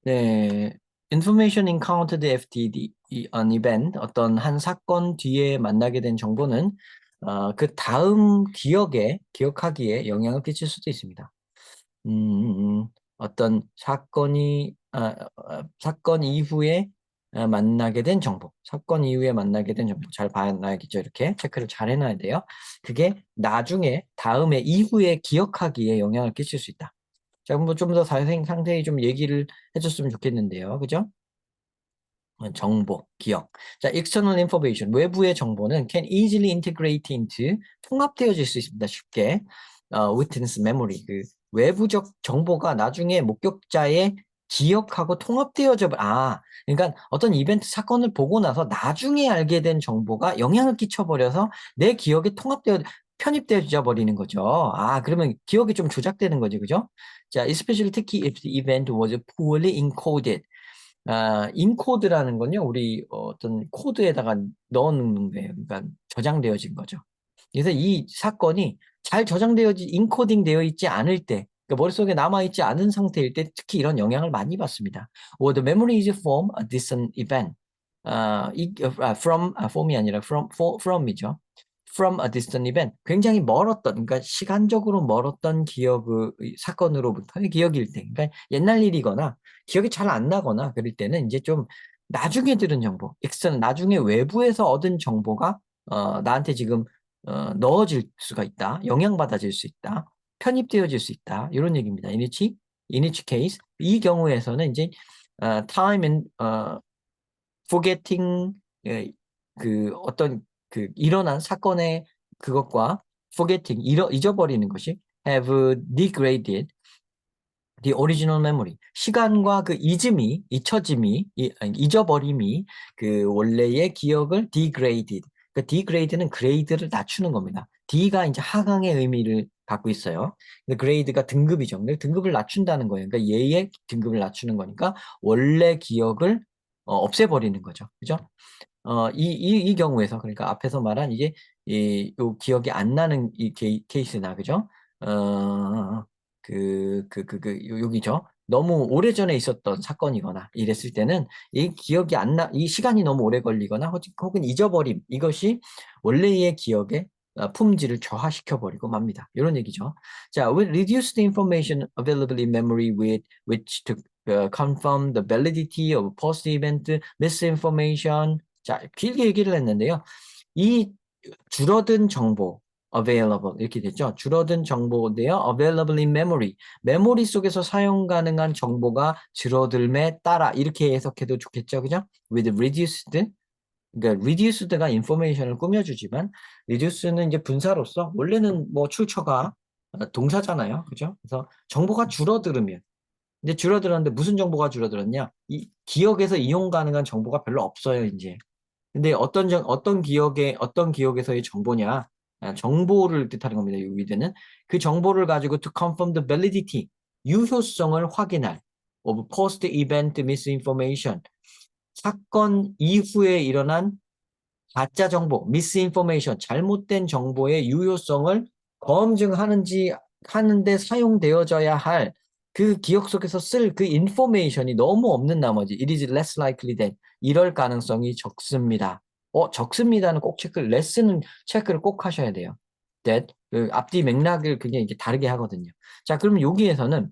네, Information encountered after an event, 어떤 한 사건 뒤에 만나게 된 정보는 그 다음 기억하기에 영향을 끼칠 수도 있습니다. 어떤 사건 이후에 사건 이후에 만나게 된 정보 잘 봐놔야겠죠. 이렇게 체크를 잘 해놔야 돼요. 그게 나중에 다음에 이후에 기억하기에 영향을 끼칠 수 있다. 자, 그럼 좀 더 상세히 좀 얘기를 해줬으면 좋겠는데요. 그죠? 정보, 기억. 자, external information, 외부의 정보는 can easily integrate into, 통합되어질 수 있습니다. 쉽게. witness memory, 그 외부적 정보가 나중에 목격자의 기억하고 그러니까 어떤 이벤트 사건을 보고 나서 나중에 알게 된 정보가 영향을 끼쳐버려서 내 기억에 편입되어 버리는 거죠. 그러면 기억이 좀 조작되는 거죠. 그죠? 자, especially 특히 if the event was poorly encoded. 인코드라는 건요, 우리 어떤 코드에다가 넣어놓는 거예요. 그러니까 저장되어진 거죠. 그래서 이 사건이 잘 인코딩 되어 있지 않을 때, 그러니까 머릿속에 남아있지 않은 상태일 때 특히 이런 영향을 많이 받습니다. Or the memory is from a distant event. form이 아니라 from이죠. From a distant event. 굉장히 그러니까 시간적으로 멀었던 사건으로부터의 기억일 때. 그러니까 옛날 일이거나 기억이 잘 안 나거나 그럴 때는 이제 좀 나중에 들은 정보, 나중에 외부에서 얻은 정보가 나한테 지금 넣어질 수가 있다. 영향받아질 수 있다. 편입되어질 수 있다. 이런 얘기입니다. in each case, 이 경우에서는 이제 time and forgetting, 예, 일어난 사건의 그것과 forgetting, 잊어버리는 것이 have degraded the original memory. 시간과 그 잊어버림이 그 원래의 기억을 degraded. 그 degrade는 grade를 낮추는 겁니다. D가 이제 하강의 의미를 갖고 있어요. 근데 grade가 등급이죠. 근데 등급을 낮춘다는 거예요. 그러니까 얘의 등급을 낮추는 거니까 원래 기억을 없애버리는 거죠. 그죠? 이 경우에서, 그러니까 앞에서 말한 요 기억이 안 나는 케이스나, 그죠? 어, 여기죠. 너무 오래전에 있었던 사건이거나 이랬을 때는 이 시간이 너무 오래 걸리거나 혹은 잊어버림, 이것이 원래의 기억의 품질을 저하시켜버리고 맙니다. 이런 얘기죠. 자, with reduced information available in memory which to confirm the validity of post-event misinformation. 자, 길게 얘기를 했는데요. 이 줄어든 정보, available 이렇게 됐죠. 줄어든 정보인데요. available in memory. 메모리 속에서 사용 가능한 정보가 줄어들매 따라 이렇게 해석해도 좋겠죠. 그죠? with reduced. 그러니까 reduced가 information을 꾸며주지만 reduce는 이제 분사로서 원래는 뭐 출처가 동사잖아요. 그죠? 그래서 정보가 줄어들으면 근데 줄어들었는데 무슨 정보가 줄어들었냐? 이 기억에서 이용 가능한 정보가 별로 없어요, 이제. 근데 어떤 기억에서의 정보냐? 정보를 뜻하는 겁니다. 여기에는 그 정보를 가지고 to confirm the validity, 유효성을 확인할 of post-event misinformation, 사건 이후에 일어난 가짜 정보, misinformation, 잘못된 정보의 유효성을 하는데 사용되어져야 할 그 기억 속에서 쓸 그 인포메이션이 너무 없는 나머지 it is less likely that 이럴 가능성이 적습니다. 적습니다는 꼭 less는 체크를 꼭 하셔야 돼요. that 그 앞뒤 맥락을 굉장히 이렇게 다르게 하거든요. 자, 그러면 여기에서는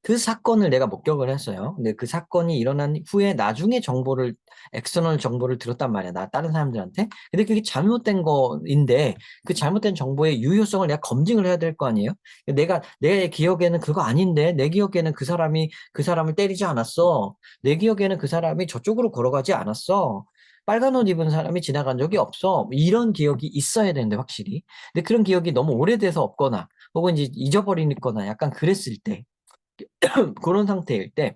그 사건을 내가 목격을 했어요. 근데 그 사건이 일어난 후에 나중에 엑스터널 정보를 들었단 말이야. 다른 사람들한테. 근데 그게 잘못된 거인데, 그 잘못된 정보의 유효성을 내가 검증을 해야 될 거 아니에요? 내 기억에는 그거 아닌데, 내 기억에는 그 사람을 때리지 않았어. 내 기억에는 그 사람이 저쪽으로 걸어가지 않았어. 빨간 옷 입은 사람이 지나간 적이 없어. 이런 기억이 있어야 되는데, 확실히. 근데 그런 기억이 너무 오래돼서 없거나, 혹은 이제 잊어버리거나 약간 그랬을 때, 그런 상태일 때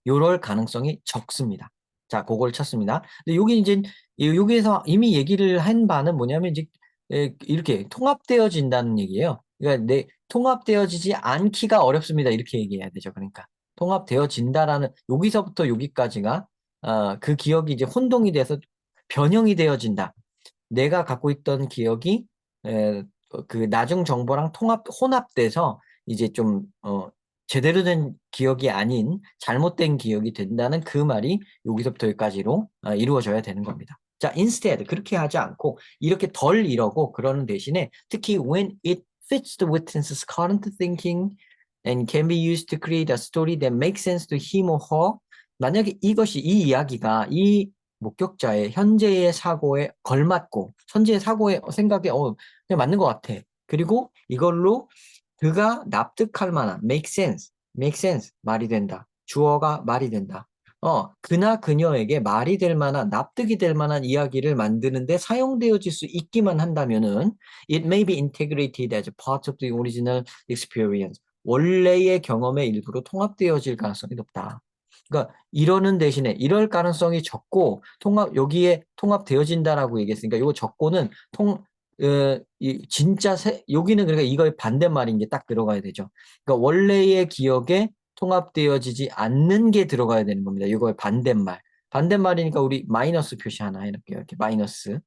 요럴 가능성이 적습니다. 자, 그걸 찾습니다. 근데 여기 이제 여기에서 이미 얘기를 한 바는 뭐냐면 이제 이렇게 통합되어진다는 얘기예요. 그러니까 통합되어지지 않기가 어렵습니다. 이렇게 얘기해야 되죠. 그러니까 통합되어진다라는 여기서부터 여기까지가 그 기억이 이제 혼동이 돼서 변형이 되어진다. 내가 갖고 있던 기억이 그 나중 정보랑 혼합돼서 이제 좀 제대로 된 기억이 아닌 잘못된 기억이 된다는 그 말이 여기서부터 여기까지로 이루어져야 되는 겁니다. 자, instead 그렇게 하지 않고 이렇게 덜 이러고 그러는 대신에 특히 when it fits the witness's current thinking and can be used to create a story that makes sense to him or her. 만약에 이것이 이 이야기가 이 목격자의 현재의 사고에 걸맞고 현재의 사고의 생각에 그냥 맞는 것 같아. 그리고 이걸로 그가 납득할 만한 make sense 말이 된다. 주어가 말이 된다. 그나 그녀에게 말이 될 만한 납득이 될 만한 이야기를 만드는데 사용되어질 수 있기만 한다면은 it may be integrated as part of the original experience. 원래의 경험의 일부로 통합되어질 가능성이 높다. 그러니까 이러는 대신에 이럴 가능성이 적고 여기에 통합되어진다라고 얘기했으니까 이거 적고는 진짜 여기는 그러니까 이거의 반대말인 게 딱 들어가야 되죠. 그러니까 원래의 기억에 통합되어지지 않는 게 들어가야 되는 겁니다. 이거의 반대말. 반대말이니까 우리 마이너스 표시하나 이렇게 마이너스.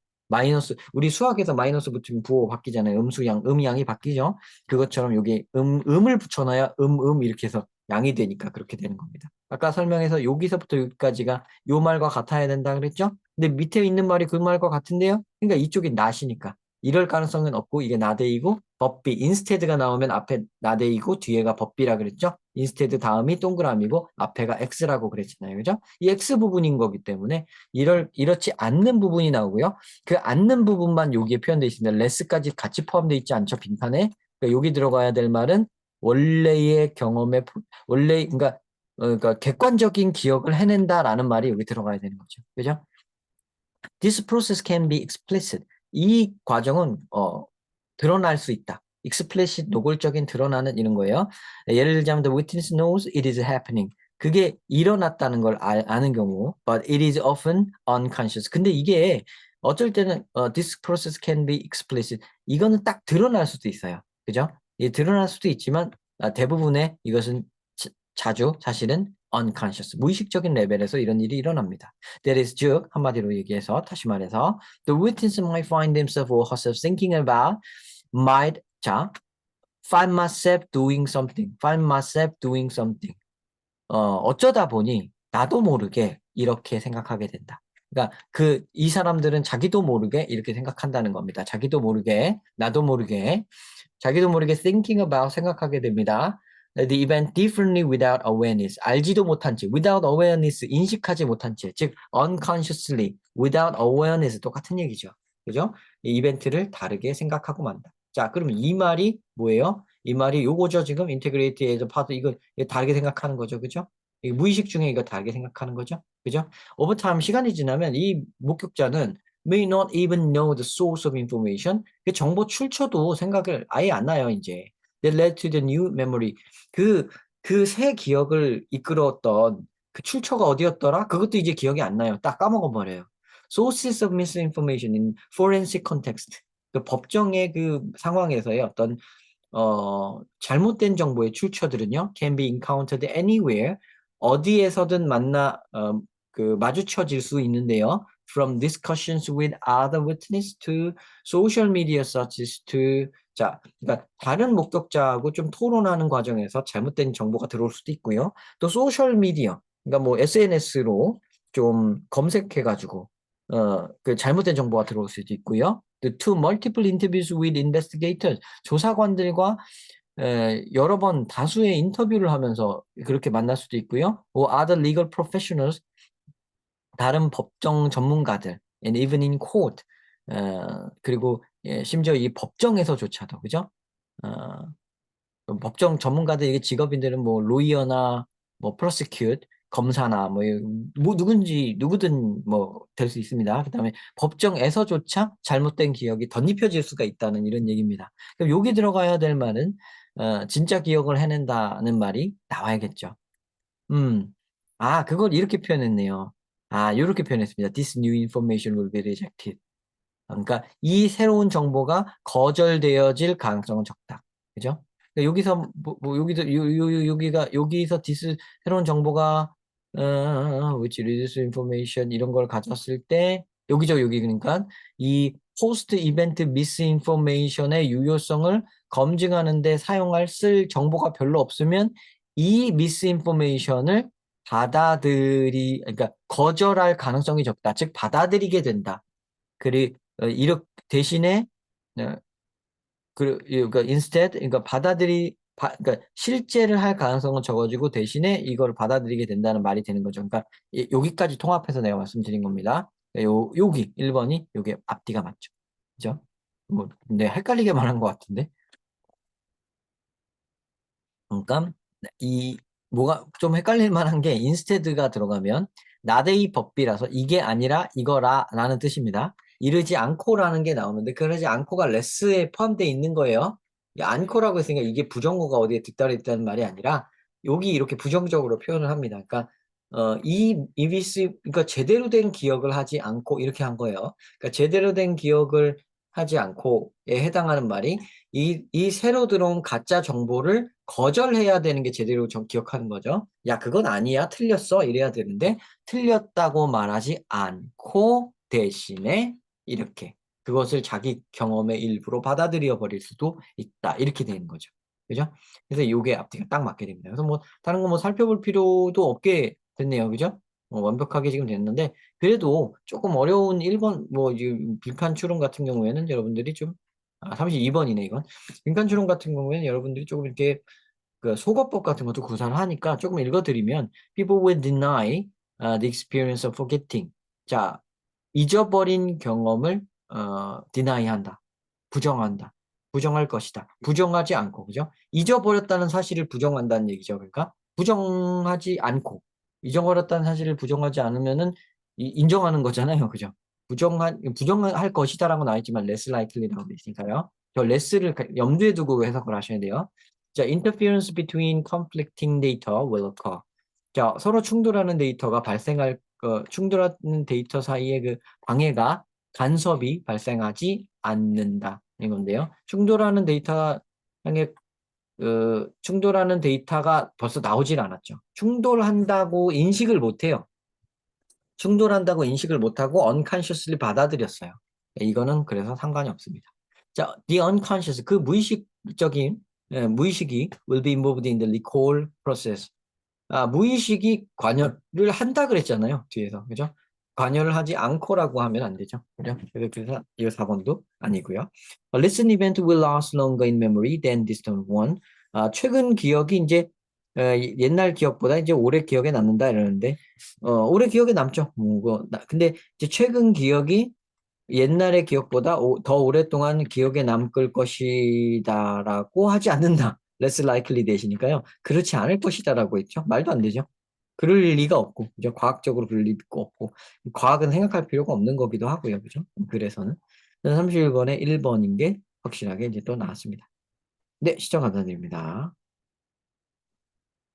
우리 수학에서 마이너스 붙이면 부호 바뀌잖아요. 음수양, 음양이 바뀌죠. 그것처럼 여기 음을 붙여놔야 이렇게 해서 양이 되니까 그렇게 되는 겁니다. 아까 설명해서 여기서부터 여기까지가 요 말과 같아야 된다 그랬죠? 근데 밑에 있는 말이 그 말과 같은데요? 그러니까 이쪽이 not이니까 이럴 가능성은 없고 이게 나대이고 법비 instead가 나오면 앞에 나대이고 뒤에가 법비라 그랬죠? instead 다음이 동그라미고 앞에가 x라고 그랬잖아요. 그죠? 이 x 부분인 거기 때문에 이렇지 않는 부분이 나오고요. 그 않는 부분만 여기에 표현되어 있습니다. less까지 같이 포함되어 있지 않죠? 빈칸에. 그러니까 여기 들어가야 될 말은 원래의 경험에 그러니까 객관적인 기억을 해낸다라는 말이 여기 들어가야 되는 거죠. 그죠? This process can be explicit. 이 과정은 드러날 수 있다. explicit 노골적인 드러나는 이런 거예요. 예를 들자면 the witness knows it is happening. 그게 일어났다는 걸 아는 경우, but it is often unconscious. 근데 이게 어쩔 때는 this process can be explicit. 이거는 딱 드러날 수도 있어요. 그죠? 이 드러날 수도 있지만 대부분의 이것은 자주 사실은 unconscious, 무의식적인 레벨에서 이런 일이 일어납니다. That is 즉 한마디로 얘기해서 다시 말해서 the witness might find himself or herself thinking about find myself doing something, find myself doing something. 어쩌다 보니 나도 모르게 이렇게 생각하게 된다. 그러니까 이 사람들은 자기도 모르게 이렇게 생각한다는 겁니다. 자기도 모르게 thinking about 생각하게 됩니다. The event differently without awareness. 알지도 못한 채, without awareness, 인식하지 못한 채, 즉 unconsciously, without awareness 똑같은 얘기죠. 그죠? 이 이벤트를 다르게 생각하고 만다. 자, 그럼 이 말이 뭐예요? 이 말이 요거죠. 지금 integrate as a part, 이거 다르게 생각하는 거죠. 그죠? 무의식 중에 이거 다르게 생각하는 거죠. 그죠? over time 시간이 지나면 이 목격자는 may not even know the source of information. 그 정보 출처도 생각을 아예 안 나요, 이제. That led to the new memory. 그 새 기억을 이끌었던 그 출처가 어디였더라? 그것도 이제 기억이 안 나요. 딱 까먹어버려요. Sources of misinformation in forensic context. 그 법정의 그 상황에서의 어떤 잘못된 정보의 출처들은요, can be encountered anywhere. 어디에서든 마주쳐질 수 있는데요. From discussions with other witnesses to social media such as to 자, 그러니까 다른 목격자하고 좀 토론하는 과정에서 잘못된 정보가 들어올 수도 있고요. 또 소셜 미디어, 그러니까 뭐 SNS로 좀 검색해가지고 그 잘못된 정보가 들어올 수도 있고요. To multiple interviews with investigators, 조사관들과 여러 번 다수의 인터뷰를 하면서 그렇게 만날 수도 있고요. or other legal professionals, 다른 법정 전문가들, and even in court, 그리고 심지어 이 법정에서조차도, 그죠? 법정 전문가들, 이게 직업인들은 뭐 로이어나 뭐 prosecute, 검사나 뭐 누구든 뭐 될 수 있습니다. 그다음에 법정에서조차 잘못된 기억이 덧입혀질 수가 있다는 이런 얘기입니다. 그럼 여기 들어가야 될 말은 진짜 기억을 해낸다는 말이 나와야겠죠. 그걸 이렇게 표현했네요. 이렇게 표현했습니다. This new information will be rejected. 그러니까 이 새로운 정보가 거절되어질 가능성은 적다. 그죠? 그러니까 여기서 여기서 디스 새로운 정보가 which reduce information 이런 걸 가졌을 때 여기죠. 여기 그러니까 이 포스트 이벤트 미스인포메이션의 유효성을 검증하는 데 쓸 정보가 별로 없으면 이 미스인포메이션을 그러니까 거절할 가능성이 적다. 즉, 받아들이게 된다. 이렇게 대신에, 어, 그러니까 instead, 그러니까 그러니까 실제를 할 가능성은 적어지고 대신에 이걸 받아들이게 된다는 말이 되는 거죠. 그러니까 여기까지 통합해서 내가 말씀드린 겁니다. 여기 1번이 요게 앞뒤가 맞죠. 그죠? 뭐, 근데 헷갈리게 말한 것 같은데. 그러니까 뭐가 좀 헷갈릴 만한 게 instead가 들어가면 나데이 법비라서 이게 아니라 이거라라는 뜻입니다. 이르지 않고라는 게 나오는데 그러지 않고가 레스에 포함되어 있는 거예요. 이 않고라고 했으니까 이게 부정어가 어디에 뒤따라 있다는 말이 아니라 여기 이렇게 부정적으로 표현을 합니다. 그러니까 그러니까 제대로 된 기억을 하지 않고 이렇게 한 거예요. 그러니까 제대로 된 기억을 하지 않고에 해당하는 말이 이 새로 들어온 가짜 정보를 거절해야 되는 게 제대로 기억하는 거죠. 야, 그건 아니야. 틀렸어. 이래야 되는데, 틀렸다고 말하지 않고 대신에 이렇게 그것을 자기 경험의 일부로 받아들여 버릴 수도 있다. 이렇게 되는 거죠. 그죠? 그래서 이게 앞뒤가 딱 맞게 됩니다. 그래서 뭐, 다른 거 뭐 살펴볼 필요도 없게 됐네요. 그죠? 완벽하게 지금 됐는데, 그래도 조금 어려운 1번, 뭐, 빈칸 추론 같은 경우에는 여러분들이 32번이네, 이건. 빈칸 추론 같은 경우에는 여러분들이 조금 이렇게 그 속어법 같은 것도 구사를 하니까 조금 읽어드리면 people will deny the experience of forgetting. 자, 잊어버린 경험을 deny한다. 부정한다. 부정할 것이다. 부정하지 않고, 그죠? 잊어버렸다는 사실을 부정한다는 얘기죠. 그러니까 부정하지 않고 잊어버렸다는 사실을 부정하지 않으면은 인정하는 거잖아요. 그죠? 부정할 것이다라고 나와 있지만 less likely라고 돼 있으니까요. 저 less를 염두에 두고 해석을 하셔야 돼요. 자, interference between conflicting data will occur. 자, 서로 충돌하는 데이터 사이의 그 방해가 간섭이 발생하지 않는다. 이건데요. 충돌하는 데이터가 벌써 나오질 않았죠. 충돌한다고 인식을 못해요. 충돌한다고 인식을 못하고 unconsciously 받아들였어요. 이거는 그래서 상관이 없습니다. 자, the unconscious, 그 무의식이 will be involved in the recall process. 무의식이 관여를 한다 그랬잖아요. 뒤에서. 그죠? 관여를 하지 않고라고 하면 안 되죠. 그죠? 그래서 이 4번도 아니고요. A recent event will last longer in memory than distant one. 최근 기억이 이제 옛날 기억보다 이제 오래 기억에 남는다 이러는데 오래 기억에 남죠. 근데 이제 최근 기억이 옛날의 기억보다 더 오랫동안 기억에 남을 것이다라고 하지 않는다. less likely 대시니까요. 그렇지 않을 것이다라고 했죠. 말도 안 되죠. 그럴 리가 없고, 그죠? 과학적으로 그럴 리가 없고, 과학은 생각할 필요가 없는 거기도 하고요. 그죠? 그래서는 31번에 1번인 게 확실하게 이제 또 나왔습니다. 네, 시청 감사드립니다.